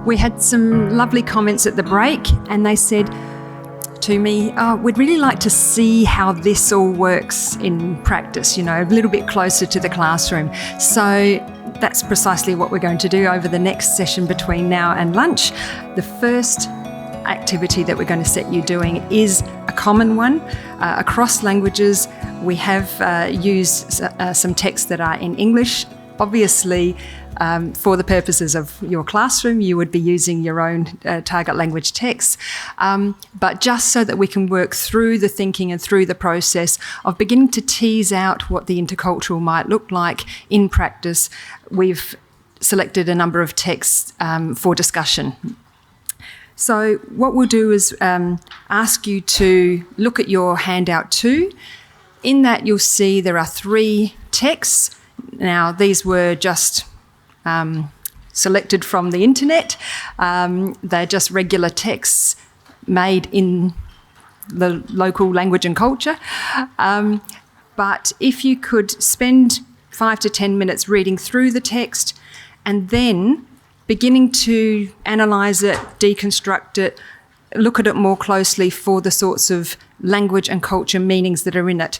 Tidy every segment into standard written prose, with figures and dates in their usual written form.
We had some lovely comments at the break, and they said to me, we'd really like to see how this all works in practice, a little bit closer to the classroom. So that's precisely what we're going to do over the next session between now and lunch. The first activity that we're going to set you doing is a common one. Across languages, we have used some texts that are in English. Obviously, for the purposes of your classroom, you would be using your own target language texts. But just so that we can work through the thinking and through the process of beginning to tease out what the intercultural might look like in practice, we've selected a number of texts for discussion. So what we'll do is ask you to look at your handout 2. In that, you'll see there are 3 texts. Now, these were just selected from the internet. They're just regular texts made in the local language and culture. But if you could spend 5 to 10 minutes reading through the text and then beginning to analyse it, deconstruct it, look at it more closely for the sorts of language and culture meanings that are in it.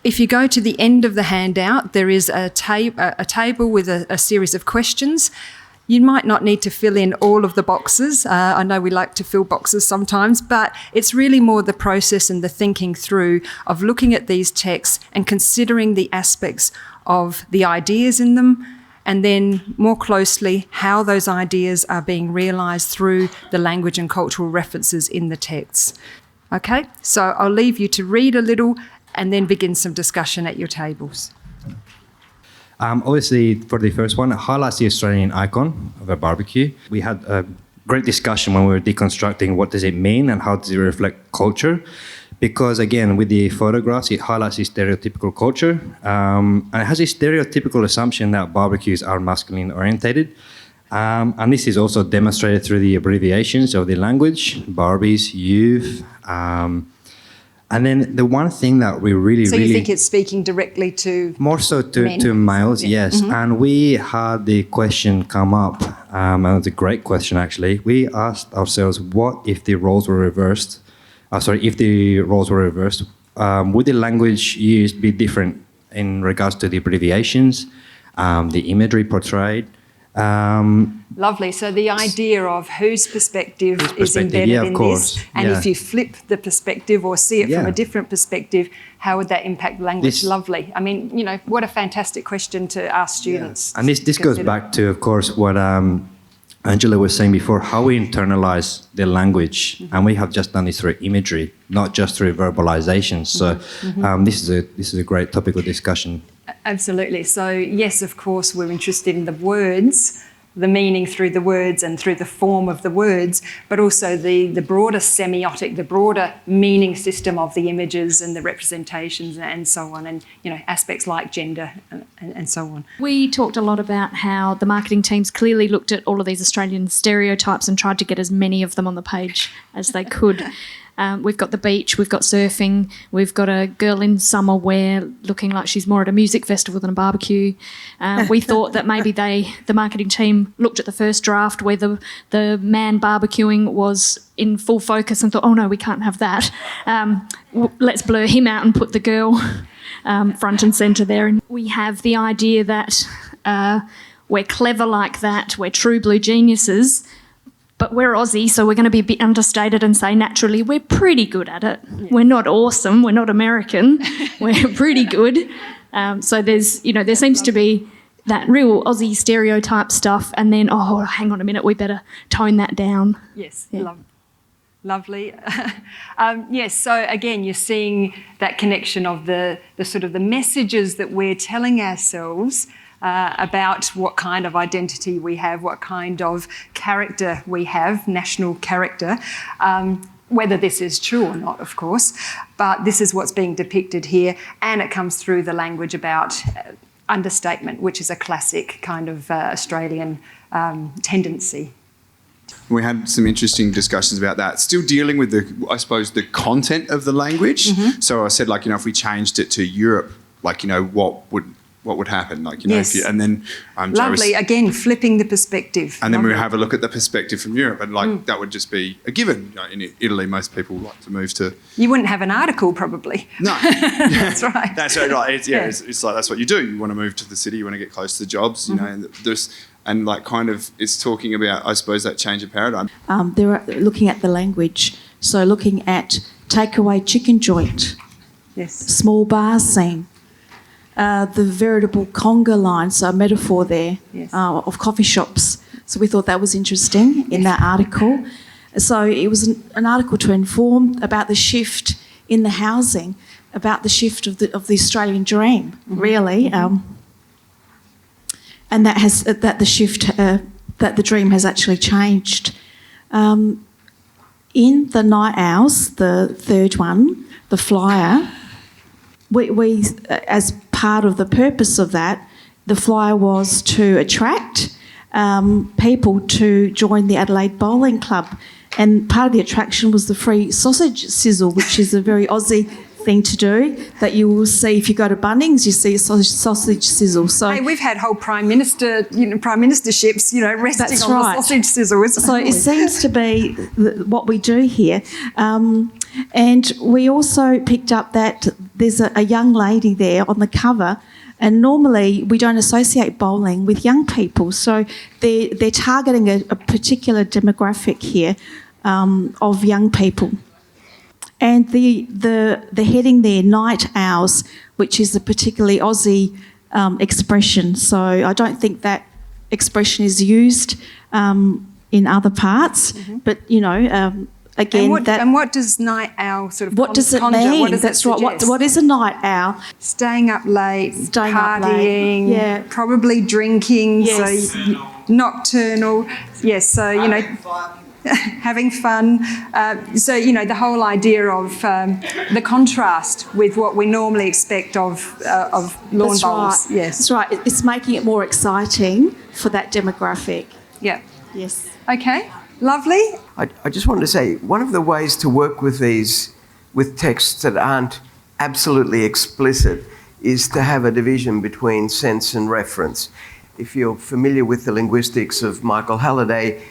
If you go to the end of the handout, there is a table with a series of questions. You might not need to fill in all of the boxes. I know we like to fill boxes sometimes, but it's really more the process and the thinking through of looking at these texts and considering the aspects of the ideas in them, and then more closely how those ideas are being realised through the language and cultural references in the texts. Okay, so I'll leave you to read a little and then begin some discussion at your tables. Obviously, for the first one, it highlights the Australian icon of a barbecue. We had a great discussion when we were deconstructing what does it mean and how does it reflect culture. Because again, with the photographs, it highlights the stereotypical culture. And it has a stereotypical assumption that barbecues are masculine orientated. And this is also demonstrated through the abbreviations of the language, Barbies, youth. And then the one thing that we really... So you think it's speaking directly to more so to males, yes. Mm-hmm. And we had the question come up, and it's a great question actually. We asked ourselves, what if the roles were reversed? If the roles were reversed, would the language used be different in regards to the abbreviations, the imagery portrayed? Lovely. So the idea of whose perspective is embedded in this, and if you flip the perspective or see it from a different perspective, how would that impact language? Lovely. I mean, what a fantastic question to ask students. Yeah. And this goes back to, of course, what Angela was saying before, how we internalize the language, and we have just done this through imagery, not just through verbalization. So this is a great topic of discussion. Absolutely. So yes, of course, we're interested in the words, the meaning through the words and through the form of the words, but also the broader semiotic, the broader meaning system of the images and the representations and so on, and aspects like gender and so on. We talked a lot about how the marketing teams clearly looked at all of these Australian stereotypes and tried to get as many of them on the page as they could. We've got the beach, we've got surfing, we've got a girl in summer wear looking like she's more at a music festival than a barbecue. We thought that maybe the marketing team looked at the first draft where the man barbecuing was in full focus and thought, oh no, we can't have that. Let's blur him out and put the girl front and centre there. And we have the idea that we're clever like that, we're true blue geniuses, but we're Aussie, so we're going to be a bit understated and say naturally we're pretty good at it. Yeah. We're not awesome, we're not American, we're pretty good. So there seems to be that real Aussie stereotype stuff, and then, hang on a minute, we better tone that down. Yes, lovely. Yes, so again, you're seeing that connection of the sort of the messages that we're telling ourselves about what kind of identity we have, what kind of character we have, national character, whether this is true or not, of course, but this is what's being depicted here, and it comes through the language about understatement, which is a classic kind of Australian tendency. We had some interesting discussions about that. Still dealing with the content of the language. Mm-hmm. So I said, if we changed it to Europe, what would what would happen? Like, you know, Yes. if you, and then Joe was- Lovely. Again, flipping the perspective. and then we Lovely. have a look at the perspective from Europe, and like that would just be a given. You know, in Italy, most people like to move to. You wouldn't have an article, probably. No, That's right. that's right. It's, yeah, Yeah. It's like that's what you do. You want to move to the city. You want to get close to the jobs. You know, and there's and like kind of it's talking about, I suppose, that change of paradigm. They're looking at the language. So looking at takeaway chicken joint, Yes. small bar scene, the veritable conga line, so a metaphor there, Yes. of coffee shops. So we thought that was interesting in that article. So it was an article to inform about the shift in the housing, about the shift of the Australian dream, really. And that the shift, that the dream has actually changed. In the Night Owls, the third one, the flyer, we as part of the purpose of that, the flyer was to attract people to join the Adelaide Bowling Club. And part of the attraction was the free sausage sizzle, which is a very Aussie thing to do, that you will see if you go to Bunnings, you see a sausage sizzle. So Hey, we've had whole prime ministerships, resting That's on right. the sausage sizzle. So it seems to be what we do here. And we also picked up that there's a young lady there on the cover, and normally we don't associate bowling with young people. So they're targeting a particular demographic here of young people. And the heading there, Night Owls, which is a particularly Aussie expression. So I don't think that expression is used in other parts. But, again, and what does night owl sort of what does it conjure? mean? What does That's it right. suggest? What is a night owl? Staying up late, Staying up late, partying, yeah. probably drinking, Yes. so nocturnal. Yes, so, having fun. The whole idea of the contrast with what we normally expect of lawn That's bowls. right. Yes. That's right. It's making it more exciting for that demographic. Yeah. Yes. Okay. Lovely. I just wanted to say, one of the ways to work with texts that aren't absolutely explicit is to have a division between sense and reference. If you're familiar with the linguistics of Michael Halliday,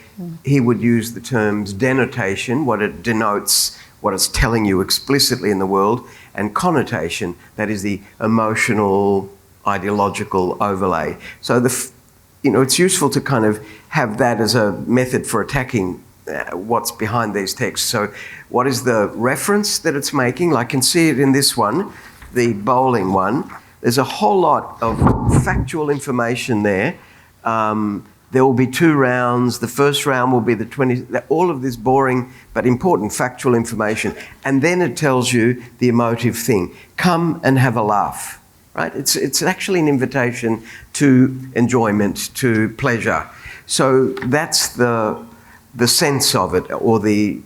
he would use the terms denotation, what it denotes, what it's telling you explicitly in the world, and connotation, that is the emotional, ideological overlay. So it's useful to kind of have that as a method for attacking what's behind these texts. So what is the reference that it's making? I can see it in this one, the bowling one. There's a whole lot of factual information there. There will be 2 rounds. The first round will be the 20... All of this boring but important factual information. And then it tells you the emotive thing. Come and have a laugh. Right? It's actually an invitation to enjoyment, to pleasure. So that's the sense of it, or the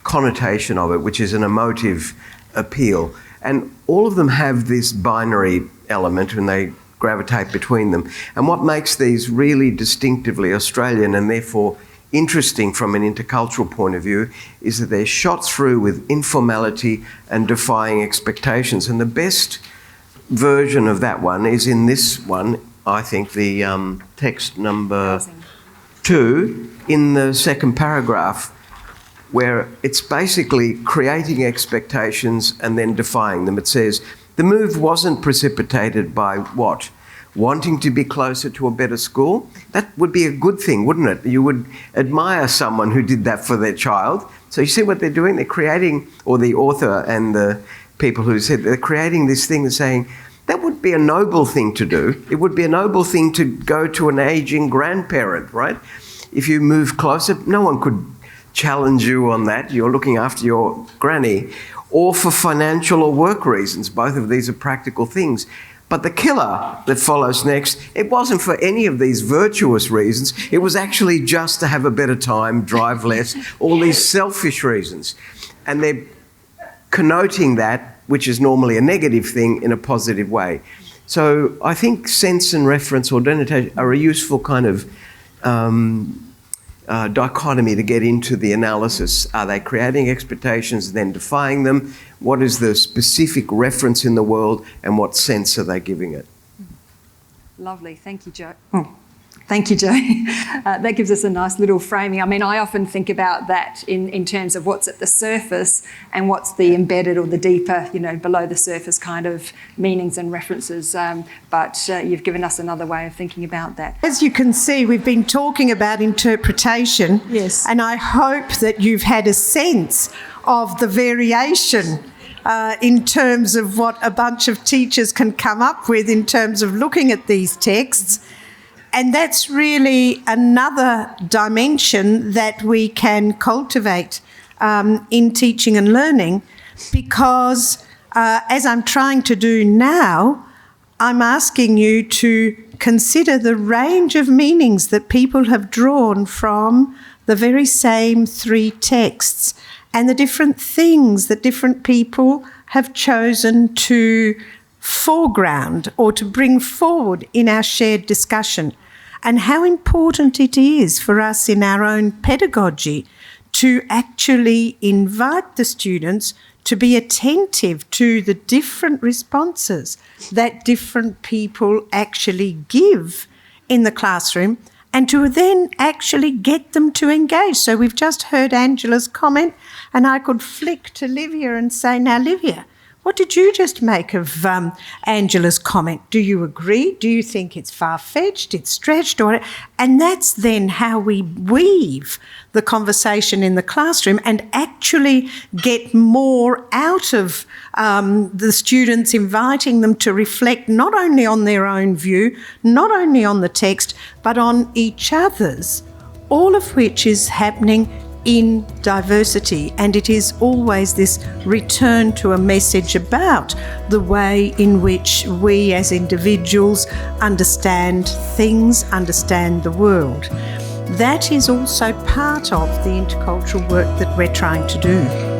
connotation of it, which is an emotive appeal. And all of them have this binary element when they gravitate between them. And what makes these really distinctively Australian, and therefore interesting from an intercultural point of view, is that they're shot through with informality and defying expectations. And the best version of that one is in this one, I think, the text number 2, in the second paragraph, where it's basically creating expectations and then defying them. It says, the move wasn't precipitated by what? Wanting to be closer to a better school? That would be a good thing, wouldn't it? You would admire someone who did that for their child. So you see what they're doing? They're creating, or the author and the people who said, they're creating this thing that's saying, that would be a noble thing to do. It would be a noble thing to go to an aging grandparent, right? If you move closer, no one could challenge you on that. You're looking after your granny. Or for financial or work reasons. Both of these are practical things. But the killer that follows next, it wasn't for any of these virtuous reasons. It was actually just to have a better time, drive less, all these selfish reasons. And they're connoting that, which is normally a negative thing, in a positive way. So I think sense and reference or denotation are a useful kind of dichotomy to get into the analysis. Are they creating expectations, then defying them? What is the specific reference in the world, and what sense are they giving it? Lovely. Thank you, Jo. Oh, thank you, Jo. That gives us a nice little framing. I mean, I often think about that in terms of what's at the surface and what's the embedded or the deeper, below the surface kind of meanings and references. But you've given us another way of thinking about that. As you can see, we've been talking about interpretation. Yes. And I hope that you've had a sense of the variation in terms of what a bunch of teachers can come up with in terms of looking at these texts. And that's really another dimension that we can cultivate in teaching and learning, because as I'm trying to do now, I'm asking you to consider the range of meanings that people have drawn from the very same three texts, and the different things that different people have chosen to foreground or to bring forward in our shared discussion, and how important it is for us in our own pedagogy to actually invite the students to be attentive to the different responses that different people actually give in the classroom, and to then actually get them to engage. So we've just heard Angela's comment, and I could flick to Livia and say, now, Livia, what did you just make of Angela's comment? Do you agree? Do you think it's far-fetched, it's stretched? And that's then how we weave the conversation in the classroom and actually get more out of the students, inviting them to reflect not only on their own view, not only on the text, but on each other's, all of which is happening in diversity. And it is always this return to a message about the way in which we as individuals understand things, understand the world. That is also part of the intercultural work that we're trying to do.